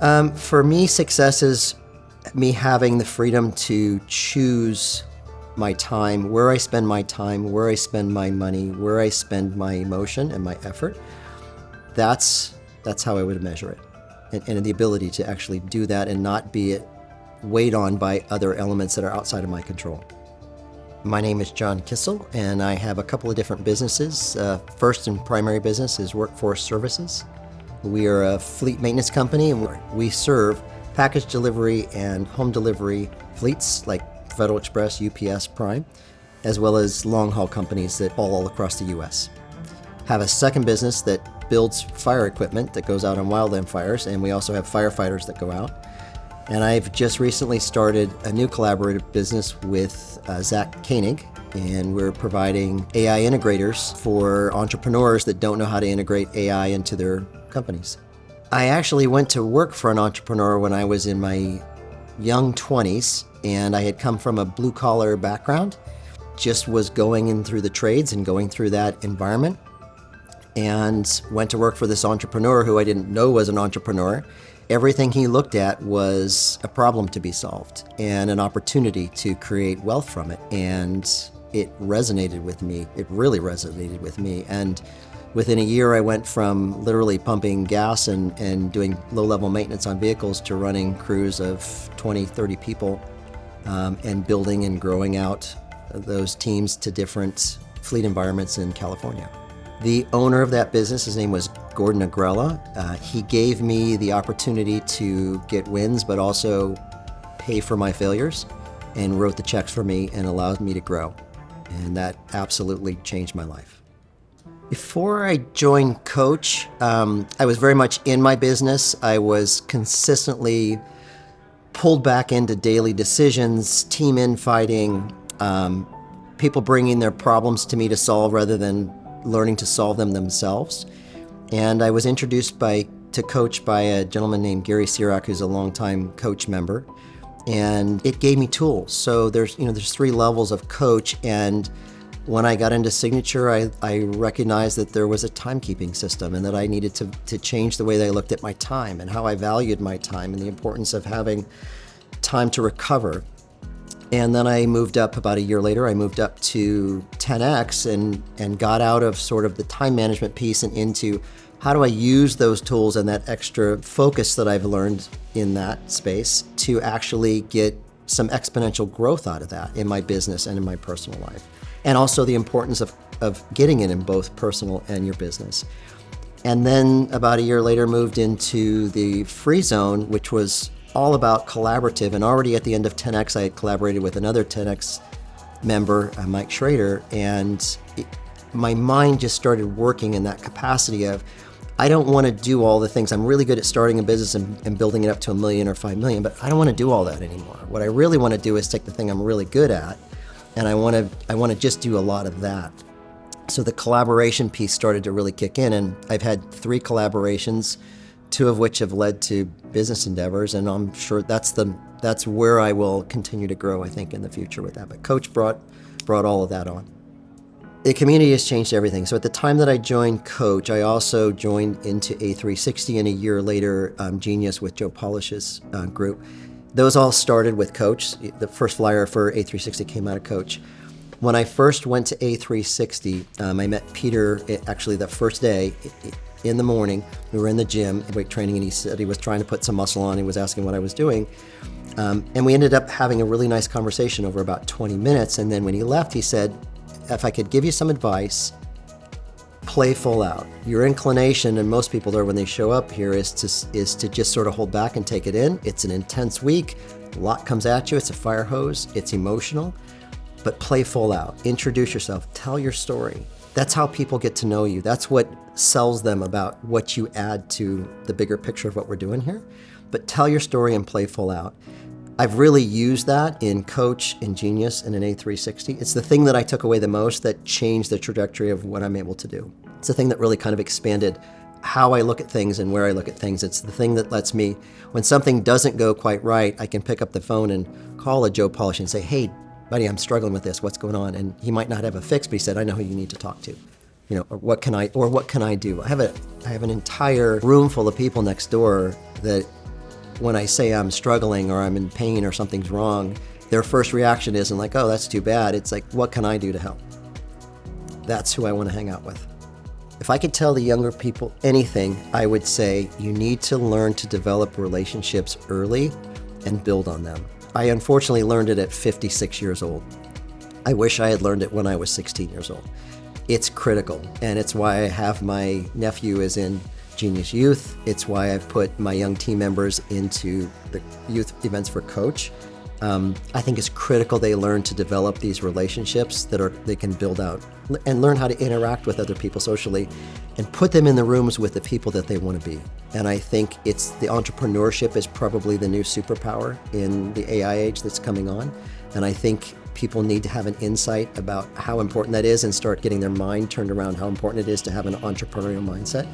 For me, success is me having the freedom to choose my time, where I spend my time, where I spend my money, where I spend my emotion and my effort. That's how I would measure it. And the ability to actually do that and not be weighed on by other elements that are outside of my control. My name is John Kissell, and I have a couple of different businesses. First and primary business is Workforce Services. We are a fleet maintenance company, and we serve package delivery and home delivery fleets like Federal Express, UPS, Prime, as well as long-haul companies that haul all across the U.S. Have a second business that builds fire equipment that goes out on wildland fires, and we also have firefighters that go out. And I've just recently started a new collaborative business with Zach Koenig, and we're providing AI integrators for entrepreneurs that don't know how to integrate AI into their companies. I actually went to work for an entrepreneur when I was in my young 20s, and I had come from a blue-collar background, just was going in through the trades and going through that environment, and went to work for this entrepreneur who I didn't know was an entrepreneur. Everything he looked at was a problem to be solved and an opportunity to create wealth from it. And it resonated with me. It really resonated with me. And within a year, I went from literally pumping gas and doing low-level maintenance on vehicles to running crews of 20, 30 people and building and growing out those teams to different fleet environments in California. The owner of that business, his name was Gordon Agrella. He gave me the opportunity to get wins, but also pay for my failures, and wrote the checks for me and allowed me to grow. And that absolutely changed my life. Before I joined Coach, I was very much in my business. I was consistently pulled back into daily decisions, team infighting, people bringing their problems to me to solve rather than learning to solve them themselves. And I was introduced to Coach by a gentleman named Gary Sirac, who's a longtime Coach member. And it gave me tools. So there's 3 levels of Coach. And when I got into Signature, I recognized that there was a timekeeping system and that I needed to change the way that I looked at my time and how I valued my time and the importance of having time to recover. And then I moved up about a year later, I moved up to 10X and got out of sort of the time management piece and into how do I use those tools and that extra focus that I've learned in that space to actually get some exponential growth out of that in my business and in my personal life. And also the importance of getting it in both personal and your business. And then about a year later moved into the free zone, which was all about collaborative. And already at the end of 10X, I had collaborated with another 10X member, Mike Schrader, and my mind just started working in that capacity of, I don't want to do all the things. I'm really good at starting a business and building it up to $1 million or $5 million, but I don't want to do all that anymore. What I really want to do is take the thing I'm really good at, and I want to just do a lot of that. So the collaboration piece started to really kick in, and I've had 3 collaborations, 2 of which have led to business endeavors, and I'm sure that's where I will continue to grow, I think, in the future with that. But Coach brought all of that on. The community has changed everything. So at the time that I joined Coach, I also joined into A360, and a year later, Genius with Joe Polish's group. Those all started with Coach. The first flyer for A360 came out of Coach. When I first went to A360, I met Peter actually the first day. In the morning, we were in the gym, weight training, and he said he was trying to put some muscle on. He was asking what I was doing. And we ended up having a really nice conversation over about 20 minutes. And then when he left, he said, if I could give you some advice, play full out. Your inclination, and most people there when they show up here, is to just sort of hold back and take it in. It's an intense week. A lot comes at you. It's a fire hose. It's emotional. But play full out. Introduce yourself. Tell your story. That's how people get to know you. That's what sells them about what you add to the bigger picture of what we're doing here. But tell your story and play full out. I've really used that in Coach, in Genius, and in A360. It's the thing that I took away the most that changed the trajectory of what I'm able to do. It's the thing that really kind of expanded how I look at things and where I look at things. It's the thing that lets me, when something doesn't go quite right, I can pick up the phone and call a Joe Polish and say, hey, buddy, I'm struggling with this, what's going on? And he might not have a fix, but he said, I know who you need to talk to. Or what can I do? I have an entire room full of people next door that when I say I'm struggling or I'm in pain or something's wrong, their first reaction isn't like, oh, that's too bad. It's like, what can I do to help? That's who I want to hang out with. If I could tell the younger people anything, I would say you need to learn to develop relationships early and build on them. I unfortunately learned it at 56 years old. I wish I had learned it when I was 16 years old. It's critical, and it's why I have my nephew is in Genius Youth. It's why I've put my young team members into the youth events for Coach. I think it's critical they learn to develop these relationships that they can build out and learn how to interact with other people socially and put them in the rooms with the people that they want to be. And I think it's the entrepreneurship is probably the new superpower in the AI age that's coming on. And I think people need to have an insight about how important that is and start getting their mind turned around how important it is to have an entrepreneurial mindset.